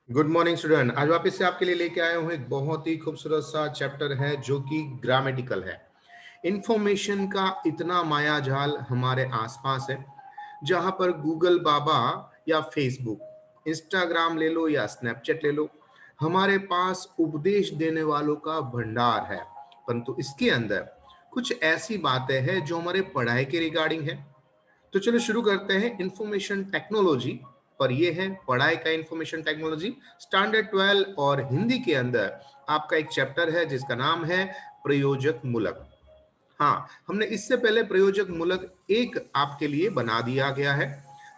Good morning student. आज वापस से आपके लिए लेके आया हूँ एक बहुत ही खूबसूरत सा चैप्टर है जो कि ग्रामेटिकल है। इंफॉर्मेशन का इतना माया जाल हमारे आसपास है, जहां पर गूगल बाबा या फेसबुक, इंस्टाग्राम ले लो या स्नैपचैट ले लो, हमारे पास उपदेश देने वालों का भंडार है। परंतु इसके अंदर कुछ ऐसी बातें हैं जो हमारे पढ़ाई के रिगार्डिंग है। तो चलो शुरू करते हैं इंफॉर्मेशन टेक्नोलॉजी। पर ये है पढ़ाई का इंफॉर्मेशन टेक्नोलॉजी स्टैंडर्ड 12 और हिंदी के अंदर आपका एक चैप्टर है जिसका नाम है प्रयोजक मूलक। हाँ, हमने इससे पहले प्रयोजक मूलक एक आपके लिए बना दिया गया है।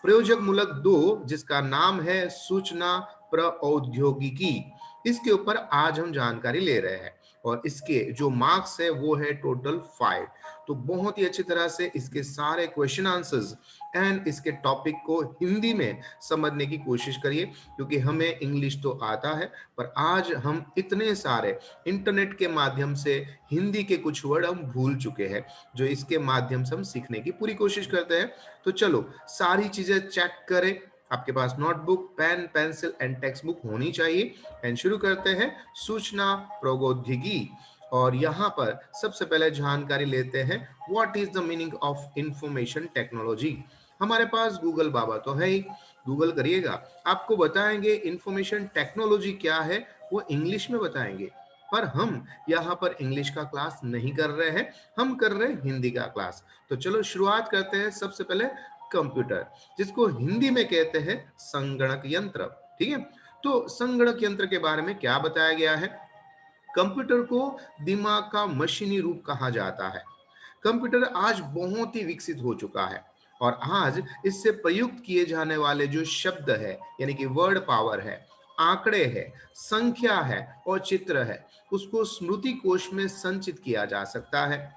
प्रयोजक मूलक दो, जिसका नाम है सूचना प्रौद्योगिकी, इसके ऊपर आज हम जानकारी ले रहे हैं। और इसके जो मार्क्स है वो है टोटल 5। तो बहुत ही अच्छी तरह से इसके सारे क्वेश्चन आंसर्स एंड इसके टॉपिक को हिंदी में समझने की कोशिश करिए, क्योंकि हमें इंग्लिश तो आता है, पर आज हम इतने सारे इंटरनेट के माध्यम से हिंदी के कुछ वर्ड हम भूल चुके हैं, जो इसके माध्यम से हम सीखने की पूरी कोशिश करते हैं। तो चलो सारी चीजें चेक करें। आपके पास notebook, pen, pencil and text book होनी चाहिए। एंड शुरू करते हैं सूचना प्रौद्योगिकी। और यहाँ पर सबसे पहले जानकारी लेते हैं what is the meaning of information technology. हमारे पास गूगल बाबा तो है ही, गूगल करिएगा, आपको बताएंगे इंफॉर्मेशन टेक्नोलॉजी क्या है, वो इंग्लिश में बताएंगे। पर हम यहाँ पर इंग्लिश का क्लास नहीं कर रहे हैं, हम कर रहे हैं हिंदी का क्लास। तो चलो शुरुआत करते हैं सबसे पहले कंप्यूटर, जिसको हिंदी में कहते हैं संगणक यंत्र। ठीक है, तो संगणक यंत्र के बारे में क्या बताया गया है। कंप्यूटर को दिमाग का मशीनी रूप कहा जाता है। कंप्यूटर आज बहुत ही विकसित हो चुका है और आज इससे प्रयुक्त किए जाने वाले जो शब्द है, यानी कि वर्ड पावर है, आंकड़े है, संख्या है और चित्र है, उसको स्मृति कोश में संचित किया जा सकता है।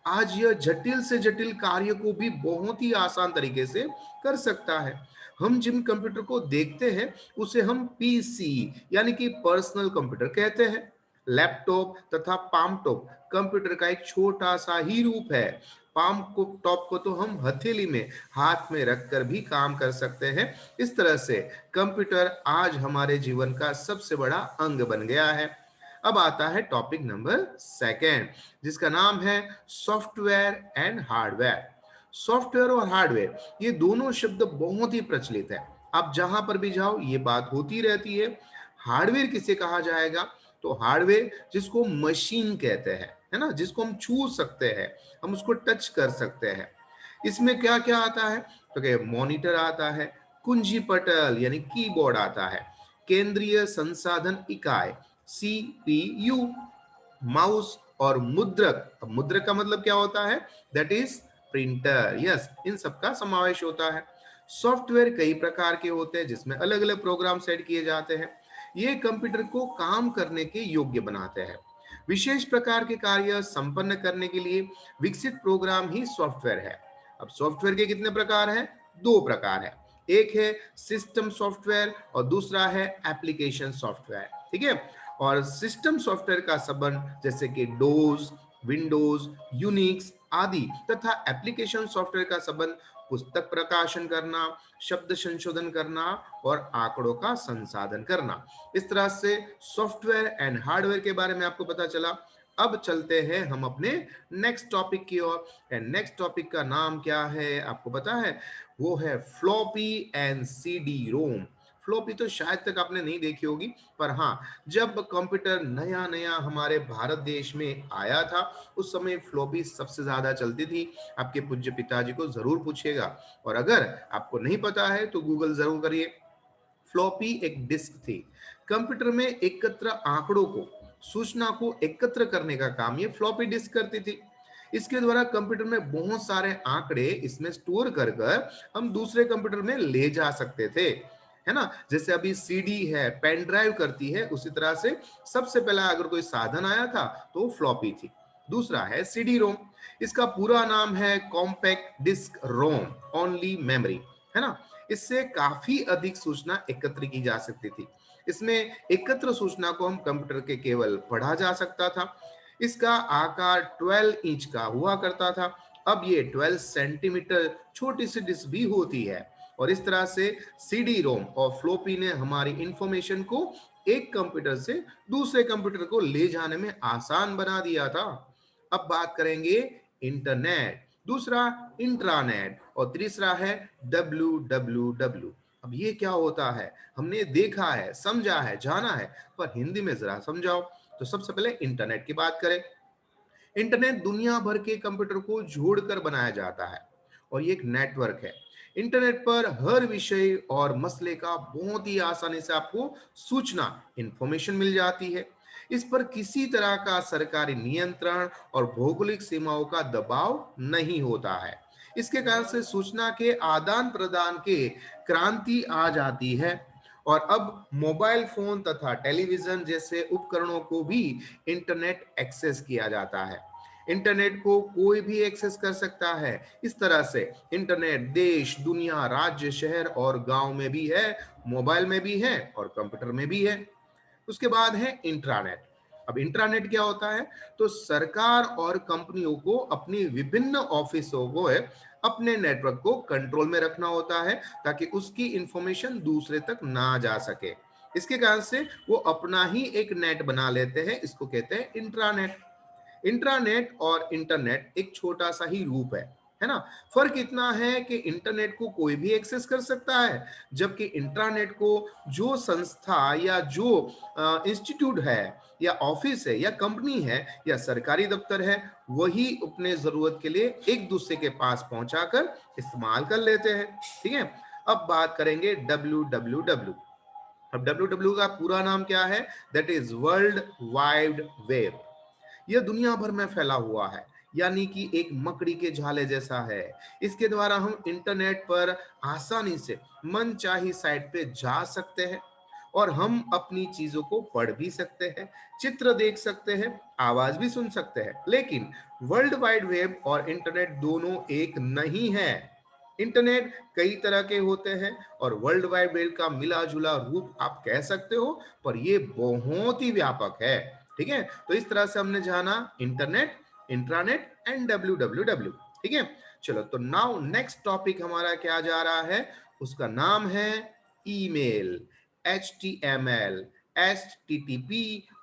आज यह जटिल से जटिल कार्य को भी बहुत ही आसान तरीके से कर सकता है। हम जिन कंप्यूटर को देखते हैं उसे हम पीसी यानी कि पर्सनल कंप्यूटर कहते हैं। लैपटॉप तथा पाम टॉप कंप्यूटर का एक छोटा सा ही रूप है। पाम को टॉप को तो हम हथेली में हाथ में रखकर भी काम कर सकते हैं। इस तरह से कंप्यूटर आज हमारे जीवन का सबसे बड़ा अंग बन गया है। अब आता है टॉपिक नंबर सेकेंड, जिसका नाम है सॉफ्टवेयर एंड हार्डवेयर। सॉफ्टवेयर और हार्डवेयर ये दोनों शब्द बहुत ही प्रचलित है। आप जहां पर भी जाओ ये बात होती रहती है। हार्डवेयर किसे कहा जाएगा, तो हार्डवेयर जिसको मशीन कहते हैं, है ना, जिसको हम छू सकते हैं, हम उसको टच कर सकते हैं। इसमें क्या क्या आता है, तो क्या मॉनिटर आता है, कुंजी पटल यानी कीबोर्ड आता है, केंद्रीय संसाधन इकाई सीपीयू, माउस और मुद्रक। अब मुद्रक का मतलब क्या होता है, दैट इज प्रिंटर। यस, इन सब का समावेश होता है। सॉफ्टवेयर कई प्रकार के होते हैं जिसमें अलग अलग प्रोग्राम सेट किए जाते हैं। ये कंप्यूटर को काम करने के योग्य बनाते हैं। विशेष प्रकार के कार्य संपन्न करने के लिए विकसित प्रोग्राम ही सॉफ्टवेयर है। अब सॉफ्टवेयर के कितने प्रकार हैं, दो प्रकार है। एक है सिस्टम सॉफ्टवेयर और दूसरा है एप्लीकेशन सॉफ्टवेयर। ठीक है, और सिस्टम सॉफ्टवेयर का संबंध जैसे कि डोज, विंडोज, यूनिक्स आदि, तथा एप्लीकेशन सॉफ्टवेयर का संबंध पुस्तक प्रकाशन करना, शब्द संशोधन करना और आंकड़ों का संसाधन करना। इस तरह से सॉफ्टवेयर एंड हार्डवेयर के बारे में आपको पता चला। अब चलते हैं हम अपने नेक्स्ट टॉपिक की ओर। एंड नेक्स्ट टॉपिक का नाम क्या है आपको पता है, वो है floppy and CD ROM. Floppy तो शायद तक आपने नहीं देखी होगी, पर हाँ, जब कंप्यूटर नया नया हमारे भारत देश में आया था उस समय फ्लॉपी सबसे ज्यादा चलती थी। आपके पूज्य पिताजी को जरूर पूछिएगा, और अगर आपको नहीं पता है तो गूगल जरूर करिए। फ्लॉपी एक डिस्क थी। कंप्यूटर में एकत्र आंकड़ों को, सूचना को एकत्र करने का काम ये फ्लॉपी डिस्क करती थी। इसके द्वारा कंप्यूटर में बहुत सारे आंकड़े इसमें स्टोर कर कर हम दूसरे कंप्यूटर में ले जा सकते थे, है ना। जैसे अभी सीडी है, पेन ड्राइव करती है, उसी तरह से सबसे पहला अगर कोई साधन आया था तो फ्लॉपी थी। दूसरा है सीडी रोम। इसका पूरा नाम है कॉम्पैक्ट डिस्क रोम ओनली मेमोरी, है ना। इससे काफी अधिक सूचना एकत्र की जा सकती थी। इसमें एकत्र सूचना को हम कंप्यूटर के केवल पढ़ा जा सकता था। इसका आकार 12 इंच का हुआ करता था। अब ये 12 सेंटीमीटर छोटी सी डिस्क भी होती है। और इस तरह से सीडी रोम और फ्लोपी ने हमारी इंफॉर्मेशन को एक कंप्यूटर से दूसरे कंप्यूटर को ले जाने में आसान बना दिया था। अब बात करेंगे इंटरनेट, दूसरा इंट्रानेट और तीसरा है डब्ल्यू। अब ये क्या होता है, हमने देखा है, समझा है, जाना है, पर हिंदी में जरा समझाओ। तो सबसे पहले इंटरनेट की बात करें। इंटरनेट दुनिया भर के कंप्यूटर को जोड़कर बनाया जाता है और ये एक नेटवर्क है। इंटरनेट पर हर विषय और मसले का बहुत ही आसानी से आपको सूचना, इंफॉर्मेशन मिल जाती है। इस पर किसी तरह का सरकारी नियंत्रण और भौगोलिक सीमाओं का दबाव नहीं होता है। इसके कारण से सूचना के आदान प्रदान के क्रांति आ जाती है। और अब मोबाइल फोन तथा टेलीविजन जैसे उपकरणों को भी इंटरनेट एक्सेस किया जाता है। इंटरनेट को कोई भी एक्सेस कर सकता है। इस तरह से इंटरनेट देश, दुनिया, राज्य, शहर और गांव में भी है, मोबाइल में भी है और कंप्यूटर में भी है। उसके बाद है इंट्रानेट। अब इंट्रानेट क्या होता है, तो सरकार और कंपनियों को अपनी विभिन्न ऑफिसों को अपने नेटवर्क को कंट्रोल में रखना होता है ताकि उसकी इंफॉर्मेशन दूसरे तक ना जा सके। इसके कारण से वो अपना ही एक नेट बना लेते हैं, इसको कहते हैं इंट्रानेट। इंट्रानेट और इंटरनेट एक छोटा सा ही रूप है ना। फर्क इतना है कि इंटरनेट को कोई भी एक्सेस कर सकता है, जबकि इंट्रानेट को जो संस्था या जो इंस्टीट्यूट है या ऑफिस है या कंपनी है या सरकारी दफ्तर है, वही अपने जरूरत के लिए एक दूसरे के पास पहुंचाकर इस्तेमाल कर लेते हैं। ठीक है। अब बात करेंगे डब्ल्यू। अब डब्ल्यू का पूरा नाम क्या है, that is world wide web. यह दुनिया भर में फैला हुआ है, यानी कि एक मकड़ी के झाले जैसा है। इसके द्वारा हम इंटरनेट पर आसानी से मनचाही साइट पे जा सकते हैं और हम अपनी चीजों को पढ़ भी सकते हैं, चित्र देख सकते हैं, आवाज भी सुन सकते हैं। लेकिन वर्ल्ड वाइड वेब और इंटरनेट दोनों एक नहीं है। इंटरनेट कई तरह के होते हैं और वर्ल्ड वाइड वेब का मिला जुला रूप आप कह सकते हो, पर यह बहुत ही व्यापक है। ठीक है। तो इस तरह से हमने जाना इंटरनेट, इंट्रानेट एंड डब्ल्यू। ठीक है। चलो, तो नाउ नेक्स्ट टॉपिक हमारा क्या जा रहा है, उसका नाम है ईमेल, HTML, HTTP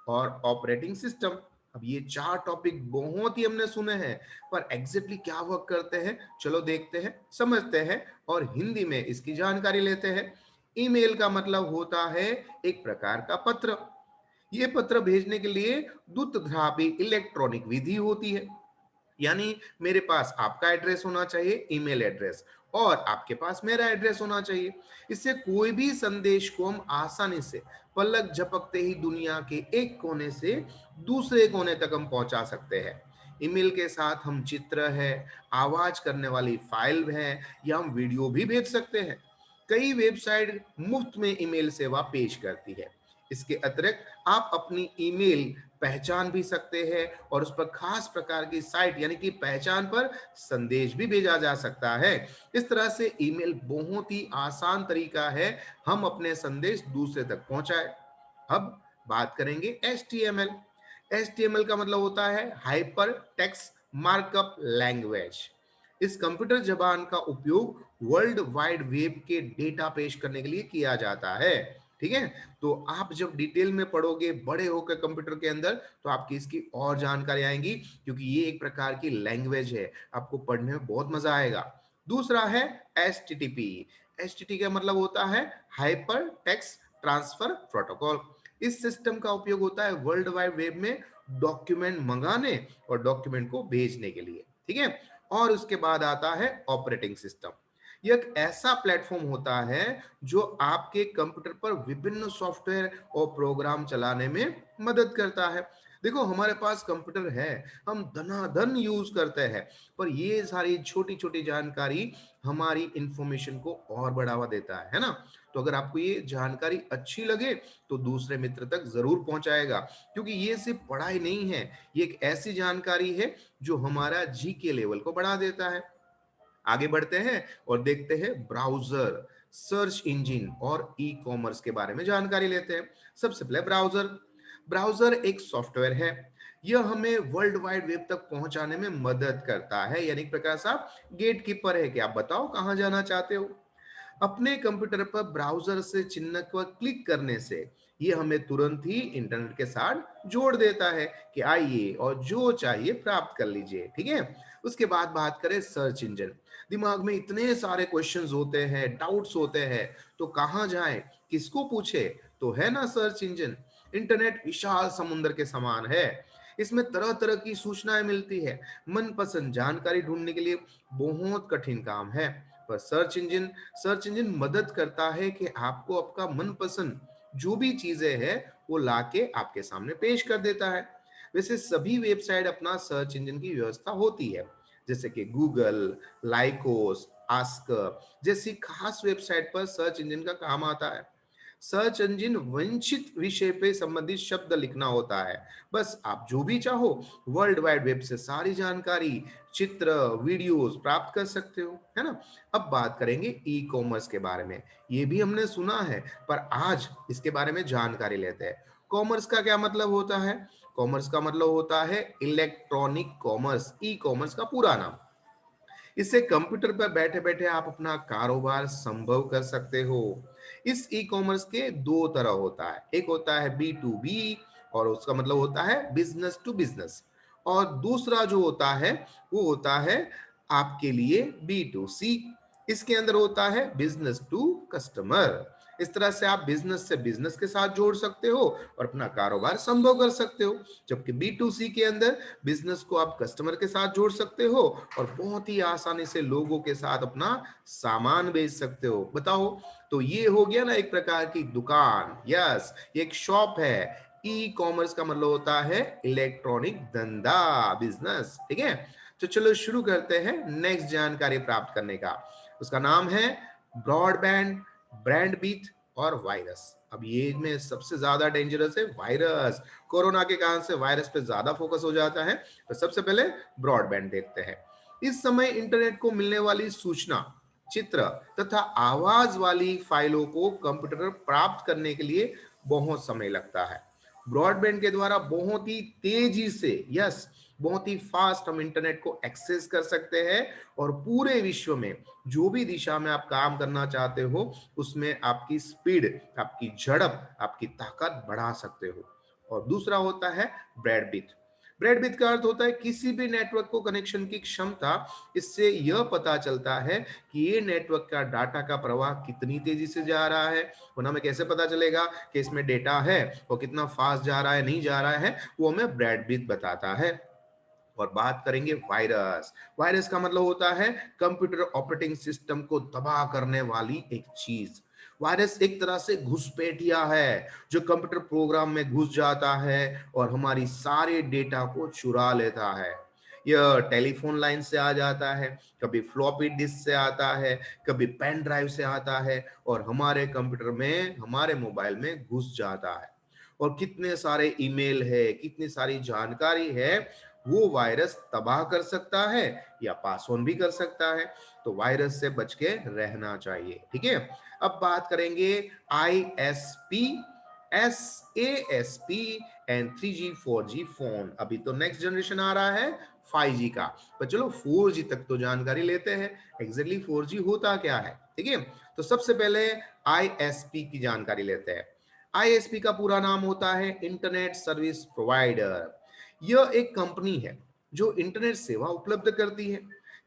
और ऑपरेटिंग सिस्टम। अब ये चार टॉपिक बहुत ही हमने सुने हैं, पर एग्जैक्टली क्या वर्क करते हैं, चलो देखते हैं, समझते हैं और हिंदी में इसकी जानकारी लेते हैं। ईमेल का मतलब होता है एक प्रकार का पत्र। ये पत्र भेजने के लिए द्रुतगामी इलेक्ट्रॉनिक विधि होती है। यानी मेरे पास आपका एड्रेस होना चाहिए, ईमेल एड्रेस, और आपके पास मेरा एड्रेस होना चाहिए। इससे कोई भी संदेश को हम आसानी से पलक झपकते ही दुनिया के एक कोने से दूसरे कोने तक हम पहुंचा सकते हैं। ईमेल के साथ हम चित्र है, आवाज करने वाली फाइल है या हम वीडियो भी भेज सकते हैं। कई वेबसाइट मुफ्त में ईमेल सेवा पेश करती है। इसके अतिरिक्त आप अपनी ईमेल पहचान भी सकते हैं और उस पर खास प्रकार की साइट यानी कि पहचान पर संदेश भी भेजा जा सकता है। इस तरह से ईमेल बहुत ही आसान तरीका है हम अपने संदेश दूसरे तक पहुंचाए। अब बात करेंगे HTML। HTML का मतलब होता है हाइपर टेक्स्ट मार्कअप लैंग्वेज। इस कंप्यूटर जबान का उपयोग वर्ल्ड वाइड वेब के डेटा पेश करने के लिए किया जाता है। ठीक है। तो आप जब डिटेल में पढ़ोगे बड़े होकर कंप्यूटर के अंदर, तो आपकी इसकी और जानकारी आएंगी, क्योंकि ये एक प्रकार की लैंग्वेज है, आपको पढ़ने में बहुत मजा आएगा। दूसरा है HTTP। HTTP का मतलब होता है हाइपर टेक्स्ट ट्रांसफर प्रोटोकॉल। इस सिस्टम का उपयोग होता है वर्ल्ड वाइड वेब में डॉक्यूमेंट मंगाने और डॉक्यूमेंट को भेजने के लिए। ठीक है। और उसके बाद आता है ऑपरेटिंग सिस्टम। यह एक ऐसा प्लेटफॉर्म होता है जो आपके कंप्यूटर पर विभिन्न सॉफ्टवेयर और प्रोग्राम चलाने में मदद करता है। देखो, हमारे पास कंप्यूटर है, हम धनाधन यूज करते हैं, पर ये सारी छोटी छोटी जानकारी हमारी इंफॉर्मेशन को और बढ़ावा देता है ना। तो अगर आपको ये जानकारी अच्छी लगे तो दूसरे मित्र तक जरूर पहुंचाएगा, क्योंकि ये सिर्फ पढ़ाई नहीं है, ये एक ऐसी जानकारी है जो हमारा जीके लेवल को बढ़ा देता है। आगे बढ़ते हैं और देखते हैं ब्राउजर, सर्च इंजन और ई कॉमर्स के बारे में जानकारी लेते हैं। सबसे पहले ब्राउजर। ब्राउजर एक सॉफ्टवेयर है, यह हमें वर्ल्ड वाइड वेब तक पहुंचाने में मदद करता है, यानी प्रकाश साहब गेट कीपर है कि आप बताओ कहां जाना चाहते हो। अपने कंप्यूटर पर ब्राउजर से चिन्ह पर क्लिक करने से ये हमें तुरंत ही इंटरनेट के साथ जोड़ देता है कि आइए और जो चाहिए प्राप्त कर लीजिए, ठीक है। उसके बाद बात करें सर्च इंजन। दिमाग में इतने सारे क्वेश्चंस होते हैं, डाउट्स होते हैं, तो कहाँ जाए, किसको पूछे, तो है ना सर्च इंजन। इंटरनेट विशाल समुद्र के समान है, इसमें तरह तरह की सूचनाएं मिलती है। मनपसंद जानकारी ढूंढने के लिए बहुत कठिन काम है, पर सर्च इंजन मदद करता है कि आपको आपका मनपसंद जो भी चीजें हैं वो लाके आपके सामने पेश कर देता है। वैसे सभी वेबसाइट अपना सर्च इंजन की व्यवस्था होती है, जैसे कि गूगल, लाइकोस, आस्क जैसी खास वेबसाइट पर सर्च इंजन का काम आता है। सर्च इंजन वंचित विषय पे संबंधित शब्द लिखना होता है, बस आप जो भी चाहो वर्ल्ड वाइड वेब से सारी जानकारी, चित्र, वीडियोस प्राप्त कर सकते हो, है ना। अब बात करेंगे ई कॉमर्स के बारे में। ये भी हमने सुना है, पर आज इसके बारे में जानकारी लेते हैं। कॉमर्स का क्या मतलब होता है? कॉमर्स का मतलब होता है इलेक्ट्रॉनिक कॉमर्स, ई कॉमर्स का पूरा नाम। इससे कंप्यूटर पर बैठे बैठे आप अपना कारोबार संभव कर सकते हो। इस ई कॉमर्स के दो तरह होता है, एक होता है बी टू बी और उसका मतलब होता है बिजनेस टू बिजनेस, और दूसरा जो होता है वो होता है आपके लिए बी टू सी। इसके अंदर होता है बिजनेस टू कस्टमर। इस तरह से आप बिजनेस से बिजनेस के साथ जोड़ सकते हो और अपना कारोबार संभव कर सकते हो। जबकि बी टू सी के अंदर बिजनेस को आप कस्टमर के साथ जोड़ सकते हो और बहुत ही आसानी से लोगों के साथ अपना सामान बेच सकते हो। बताओ, तो ये हो गया ना एक प्रकार की दुकान, यस, ये एक शॉप है। ई कॉमर्स का मतलब होता है इलेक्ट्रॉनिक धंधा, बिजनेस, ठीक है। तो चलो शुरू करते हैं नेक्स्ट जानकारी प्राप्त करने का। उसका नाम है ब्रॉडबैंड, ब्रैंडविड्थ और वायरस। अब ये में सबसे ज्यादा डेंजरस है वायरस। कोरोना के कारण से वायरस पे ज्यादा फोकस हो जाता है। तो सबसे पहले ब्रॉडबैंड देखते हैं। इस समय इंटरनेट को मिलने वाली सूचना, चित्र तथा आवाज वाली फाइलों को कंप्यूटर पर प्राप्त करने के लिए बहुत समय लगता है। ब्रॉडबैंड के द्वारा बहुत ही तेजी से, यस, बहुत ही फास्ट हम इंटरनेट को एक्सेस कर सकते हैं और पूरे विश्व में जो भी दिशा में आप काम करना चाहते हो उसमें आपकी स्पीड, आपकी झड़प, आपकी ताकत बढ़ा सकते हो। और दूसरा होता है ब्रैडविड्थ। ब्रैडविड्थ का अर्थ होता है किसी भी नेटवर्क को कनेक्शन की क्षमता। इससे यह पता चलता है कि ये नेटवर्क का डाटा का प्रवाह कितनी तेजी से जा रहा है। वरना हमें कैसे पता चलेगा कि इसमें डेटा है और कितना फास्ट जा रहा है, नहीं जा रहा है, वो हमें ब्रैडविड्थ बताता है। और बात करेंगे वायरस। वायरस का मतलब होता है कंप्यूटर ऑपरेटिंग सिस्टम को तबाह करने वाली एक चीज। वायरस एक तरह से घुसपैठिया है जो कंप्यूटर प्रोग्राम में घुस जाता है और हमारी सारे डेटा को चुरा लेता है। यह टेलीफोन लाइन से आ जाता है, कभी फ्लॉपी डिस्क से आता है, कभी पेन ड्राइव से आता है और हमारे कंप्यूटर में, हमारे मोबाइल में घुस जाता है। और कितने सारे ईमेल है, कितनी सारी जानकारी है, वो वायरस तबाह कर सकता है या पास ऑन भी कर सकता है। तो वायरस से बच के रहना चाहिए, ठीक है। अब बात करेंगे ISP, SASP and 3G 4G phone. अभी तो नेक्स्ट जनरेशन आ रहा है 5G का, पर चलो 4G तक तो जानकारी लेते हैं। एग्जैक्टली 4G होता क्या है, ठीक है। तो सबसे पहले ISP की जानकारी लेते हैं। ISP का पूरा नाम होता है इंटरनेट सर्विस प्रोवाइडर। यह एक कंपनी है जो इंटरनेट सेवा उपलब्ध करती है।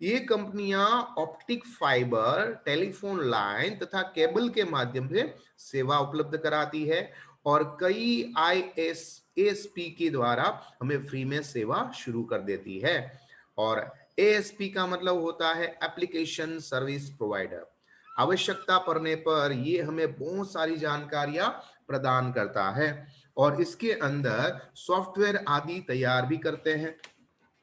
ये कंपनियां ऑप्टिक फाइबर, टेलीफोन लाइन तथा केबल के माध्यम से सेवा उपलब्ध कराती है और कई ISP के द्वारा हमें फ्री में सेवा शुरू कर देती है। और ASP का मतलब होता है एप्लीकेशन सर्विस प्रोवाइडर। आवश्यकता पड़ने पर ये हमें बहुत सारी जानकारियां प्रदान करता है और इसके अंदर सॉफ्टवेयर आदि तैयार भी करते हैं।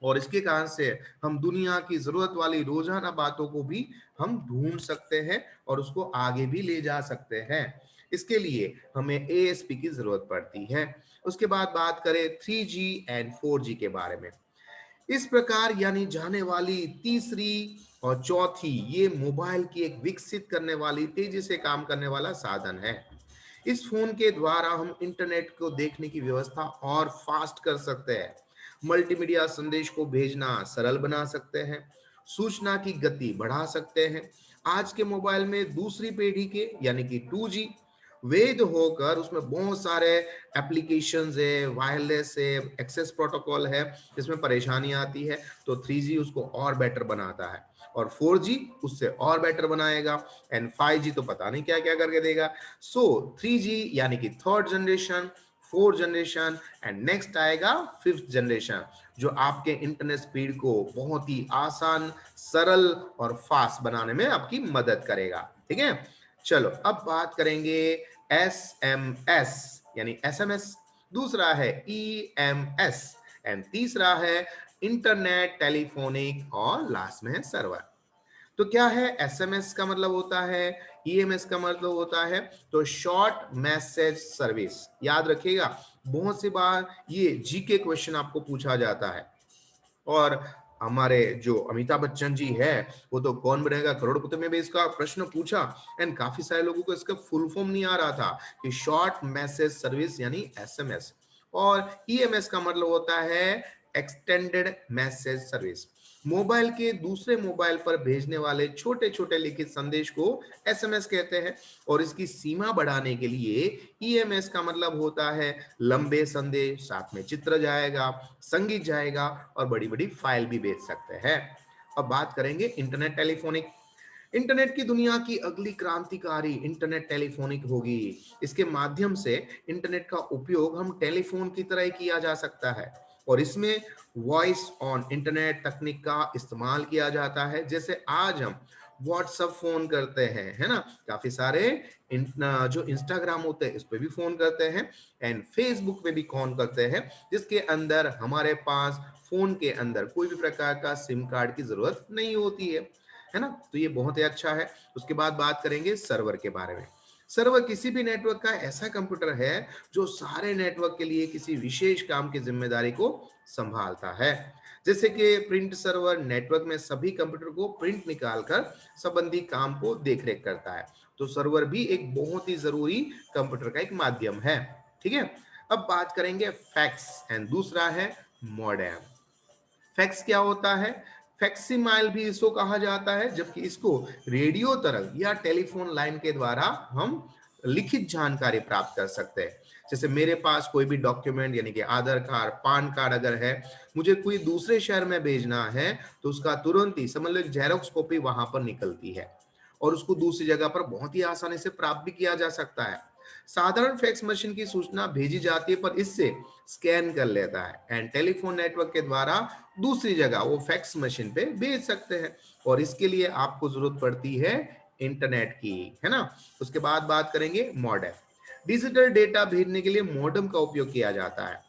और इसके कारण से हम दुनिया की जरूरत वाली रोजाना बातों को भी हम ढूंढ सकते हैं और उसको आगे भी ले जा सकते हैं। इसके लिए हमें ASP की जरूरत पड़ती है। उसके बाद बात करें 3G एंड 4G के बारे में। इस प्रकार यानी जाने वाली तीसरी और चौथी, ये मोबाइल की एक विकसित करने वाली, तेजी से काम करने वाला साधन है। इस फोन के द्वारा हम इंटरनेट को देखने की व्यवस्था और फास्ट कर सकते हैं, मल्टीमीडिया संदेश को भेजना सरल बना सकते हैं, सूचना की गति बढ़ा सकते हैं आज के मोबाइल में दूसरी पीढ़ी के यानी कि 2G वेद होकर उसमें बहुत सारे एप्लीकेशंस है, वायरलेस है, एक्सेस प्रोटोकॉल है, जिसमें परेशानी आती है। तो 3G उसको और बेटर बनाता है और 4G उससे और बेटर बनाएगा एंड 5G तो पता नहीं क्या क्या करके देगा। सो 3G यानी कि third generation, fourth generation and next आएगा फिफ्थ जनरेशन, जो आपके इंटरनेट स्पीड को बहुत ही आसान, सरल और फास्ट बनाने में आपकी मदद करेगा। ठीक है, चलो अब बात करेंगे SMS यानी SMS, दूसरा है EMS एंड तीसरा है इंटरनेट टेलीफोनिक और लास्ट में है सर्वर। तो क्या है एसएमएस का मतलब होता है, ईएमएस का मतलब होता है तो शॉर्ट मैसेज सर्विस। याद रखिएगा, बहुत सी बार ये जीके क्वेश्चन आपको पूछा जाता है। और हमारे जो अमिताभ बच्चन जी है, वो तो कौन बनेगा करोड़पति में भी इसका प्रश्न पूछा एंड काफी सारे लोगों को इसका फुल फॉर्म नहीं आ रहा था कि शॉर्ट मैसेज सर्विस यानी एसएमएस। और ईएमएस का मतलब होता है एक्सटेंडेड मैसेज सर्विस। मोबाइल के दूसरे मोबाइल पर भेजने वाले छोटे छोटे लिखित संदेश को एसएमएस कहते हैं। और इसकी सीमा बढ़ाने के लिए ईएमएस का मतलब होता है लंबे संदेश, साथ में चित्र जाएगा, संगीत जाएगा और बड़ी बड़ी फाइल भी भेज सकते हैं। अब बात करेंगे इंटरनेट टेलीफोनिक। इंटरनेट की दुनिया की अगली क्रांतिकारी इंटरनेट टेलीफोनिक होगी। इसके माध्यम से इंटरनेट का उपयोग हम टेलीफोन की तरह ही किया जा सकता है और इसमें वॉइस ऑन इंटरनेट तकनीक का इस्तेमाल किया जाता है। जैसे आज हम व्हाट्सएप फोन करते हैं, है ना, काफी सारे जो इंस्टाग्राम होते हैं इस पे भी फोन करते हैं एंड फेसबुक पे भी फोन करते हैं, जिसके अंदर हमारे पास फोन के अंदर कोई भी प्रकार का सिम कार्ड की जरूरत नहीं होती है ना। तो ये बहुत ही अच्छा है। उसके बाद बात करेंगे सर्वर के बारे में। सर्वर किसी भी नेटवर्क का ऐसा कंप्यूटर है जो सारे नेटवर्क के लिए किसी विशेष काम की जिम्मेदारी को संभालता है। जैसे कि प्रिंट सर्वर नेटवर्क में सभी कंप्यूटर को प्रिंट निकालकर संबंधी काम को देखरेख करता है। तो सर्वर भी एक बहुत ही जरूरी कंप्यूटर का एक माध्यम है। ठीक है, अब बात करेंगे फैक्स एंड दूसरा है मॉडेम। फैक्स क्या होता है? फैक्सिमाइल भी इसको कहा जाता है, जबकि इसको रेडियो तरंग या टेलीफोन लाइन के द्वारा हम लिखित जानकारी प्राप्त कर सकते हैं। जैसे मेरे पास कोई भी डॉक्यूमेंट यानी कि आधार कार्ड, पान कार्ड अगर है, मुझे कोई दूसरे शहर में भेजना है तो उसका तुरंत ही समझ लो जेरोक्स कॉपी वहां पर निकलती है और उसको दूसरी जगह पर बहुत ही आसानी से प्राप्त भी किया जा सकता है। साधारण फैक्स मशीन की सूचना भेजी जाती है पर इससे स्कैन कर लेता है एंड टेलीफोन नेटवर्क के द्वारा दूसरी जगह वो फैक्स मशीन पे भेज सकते हैं और इसके लिए आपको जरूरत पड़ती है इंटरनेट की, है ना। उसके बाद बात करेंगे मॉडेम। डिजिटल डेटा भेजने के लिए मॉडेम का उपयोग किया जाता है।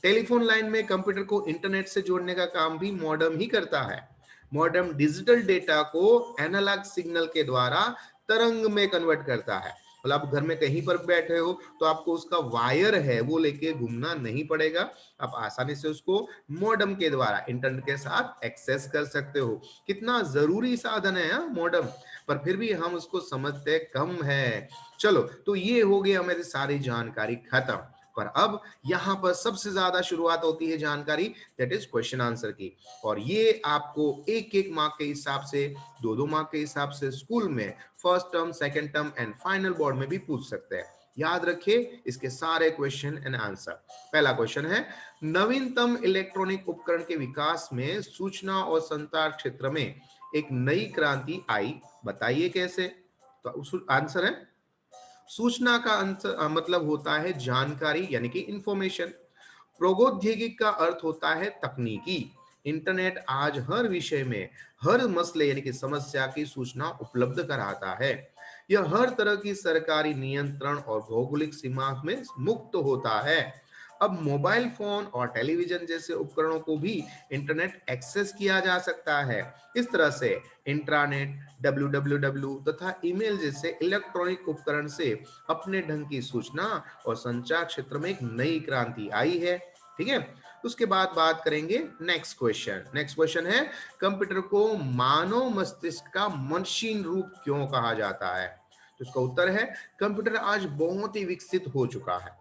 टेलीफोन लाइन में कंप्यूटर को इंटरनेट से जोड़ने का काम भी मॉडेम ही करता है। मॉडेम डिजिटल डेटा को एनालॉग सिग्नल के द्वारा तरंग में कन्वर्ट करता है। मतलब आप घर में कहीं पर बैठे हो तो आपको उसका वायर है वो लेके घूमना नहीं पड़ेगा, आप आसानी से उसको मॉडेम के द्वारा इंटरनेट के साथ एक्सेस कर सकते हो। कितना जरूरी साधन है मॉडेम, पर फिर भी हम उसको समझते कम है। चलो, तो ये हो गई हमारी सारी जानकारी खत्म। पर अब यहाँ पर सबसे ज्यादा शुरुआत होती है जानकारी, दैट इज क्वेश्चन आंसर की। और ये आपको एक एक मार्क के हिसाब से, दो दो मार्क के हिसाब से स्कूल में first term, second term and final board में भी पूछ सकते हैं। याद रखिए इसके सारे क्वेश्चन एंड आंसर। पहला क्वेश्चन है, नवीनतम इलेक्ट्रॉनिक उपकरण के विकास में सूचना और संचार क्षेत्र में एक नई क्रांति आई, बताइए कैसे। तो आंसर है, सूचना का मतलब होता है जानकारी यानी कि इंफॉर्मेशन। प्रौद्योगिक का अर्थ होता है तकनीकी। इंटरनेट आज हर विषय में, हर मसले यानी कि समस्या की सूचना उपलब्ध कराता है। यह हर तरह की सरकारी नियंत्रण और भौगोलिक सीमा में मुक्त होता है। अब मोबाइल फोन और टेलीविजन जैसे उपकरणों को भी इंटरनेट एक्सेस किया जा सकता है। इस तरह से इंट्रानेट, www तथा ईमेल जैसे इलेक्ट्रॉनिक उपकरण से अपने ढंग की सूचना और संचार क्षेत्र में एक नई क्रांति आई है। ठीक है, उसके बाद बात करेंगे नेक्स्ट क्वेश्चन। नेक्स्ट क्वेश्चन है, कंप्यूटर को मानव मस्तिष्क का मशीन रूप क्यों कहा जाता है। तो इसका उत्तर है, कंप्यूटर आज बहुत ही विकसित हो चुका है।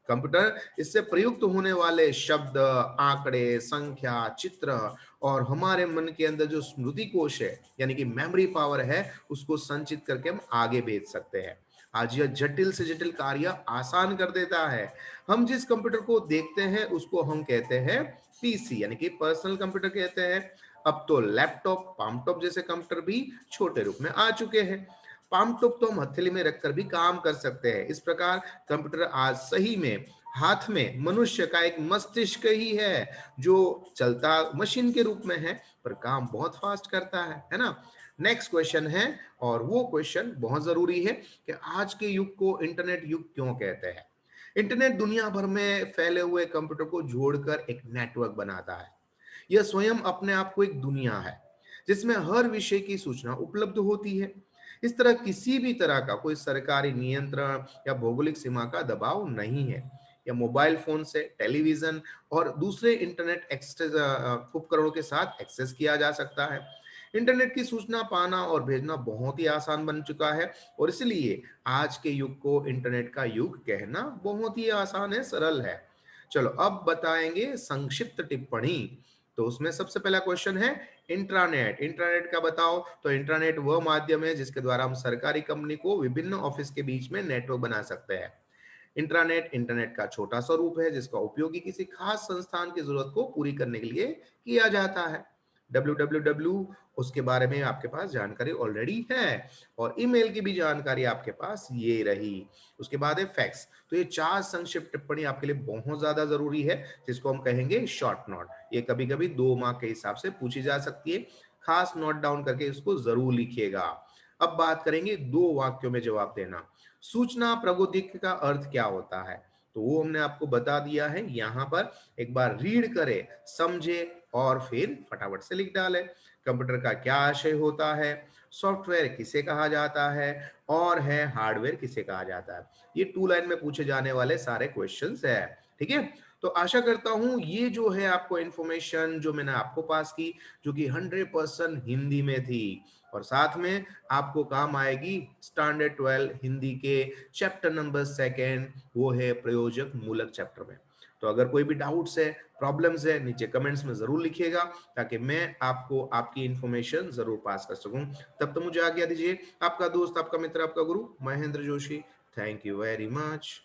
कंप्यूटर इससे प्रयुक्त होने वाले शब्द, आंकड़े, संख्या, चित्र और हमारे मन के अंदर जो स्मृति कोश है यानी कि मेमोरी पावर है, उसको संचित करके हम आगे भेज सकते हैं। आज यह जटिल से जटिल कार्य आसान कर देता है। हम जिस कंप्यूटर को देखते हैं उसको हम कहते हैं पीसी यानी कि पर्सनल कंप्यूटर कहते हैं। अब तो लैपटॉप, पामटॉप जैसे कंप्यूटर भी छोटे रूप में आ चुके हैं। पामटॉप तो हम हथेली में रखकर भी काम कर सकते हैं। इस प्रकार कंप्यूटर आज सही में हाथ में मनुष्य का एक मस्तिष्क ही है, जो चलता मशीन के रूप में है पर काम बहुत फास्ट करता है ना। नेक्स्ट क्वेश्चन है, और वो क्वेश्चन बहुत जरूरी है कि आज के युग को इंटरनेट युग क्यों कहते हैं। इंटरनेट दुनिया भर में फैले हुए कंप्यूटर को जोड़कर एक नेटवर्क बनाता है। यह स्वयं अपने आप को एक दुनिया है जिसमें हर विषय की सूचना उपलब्ध होती है। इस तरह किसी भी तरह का कोई सरकारी नियंत्रण या भौगोलिक सीमा का दबाव नहीं है। या मोबाइल फोन से टेलीविजन और दूसरे इंटरनेट एक्सेस उपकरणों के साथ एक्सेस किया जा सकता है। इंटरनेट की सूचना पाना और भेजना बहुत ही आसान बन चुका है, और इसलिए आज के युग को इंटरनेट का युग कहना बहुत ही आसान है, सरल है। चलो अब बताएंगे संक्षिप्त टिप्पणी। तो उसमें सबसे पहला क्वेश्चन है इंट्रानेट। इंट्रानेट का बताओ, तो इंट्रानेट वह माध्यम है जिसके द्वारा हम सरकारी कंपनी को विभिन्न ऑफिस के बीच में नेटवर्क बना सकते हैं। इंट्रानेट इंटरनेट का छोटा सा रूप है जिसका उपयोग किसी खास संस्थान की जरूरत को पूरी करने के लिए किया जाता है। www, उसके बारे में आपके पास जानकारी ऑलरेडी है, और ईमेल की भी जानकारी आपके पास ये रही। उसके बाद है फैक्स। तो ये चार संक्षिप्त टिप्पणी आपके लिए बहुत ज्यादा जरूरी है, जिसको हम कहेंगे शॉर्ट नोट। ये कभी कभी 2 मार्क के हिसाब से पूछी जा सकती है, खास नोट डाउन करके इसको जरूर लिखिएगा। अब बात करेंगे 2 वाक्यों में जवाब देना। सूचना प्रौद्योगिकी का अर्थ क्या होता है, तो वो हमने आपको बता दिया है। यहाँ पर एक बार रीड करें, समझे और फिर फटाफट से लिख डालें। कंप्यूटर का क्या आशय होता है, सॉफ्टवेयर किसे कहा जाता है, और है हार्डवेयर किसे कहा जाता है। ये 2 लाइन में पूछे जाने वाले सारे क्वेश्चंस है। ठीक है, तो आशा करता हूं ये जो है आपको इंफॉर्मेशन जो मैंने आपको पास की, जो कि 100% हिंदी में थी, और साथ में आपको काम आएगी स्टैंडर्ड 12 हिंदी के चैप्टर नंबर 2, वो है प्रयोजक मूलक चैप्टर में। तो अगर कोई भी डाउट्स है, प्रॉब्लम्स है, नीचे कमेंट्स में जरूर लिखिएगा, ताकि मैं आपको आपकी इंफॉर्मेशन जरूर पास कर सकूं। तब तो मुझे आज्ञा दीजिए। आपका दोस्त, आपका मित्र, आपका गुरु Mahendra Joshi. Thank you very much.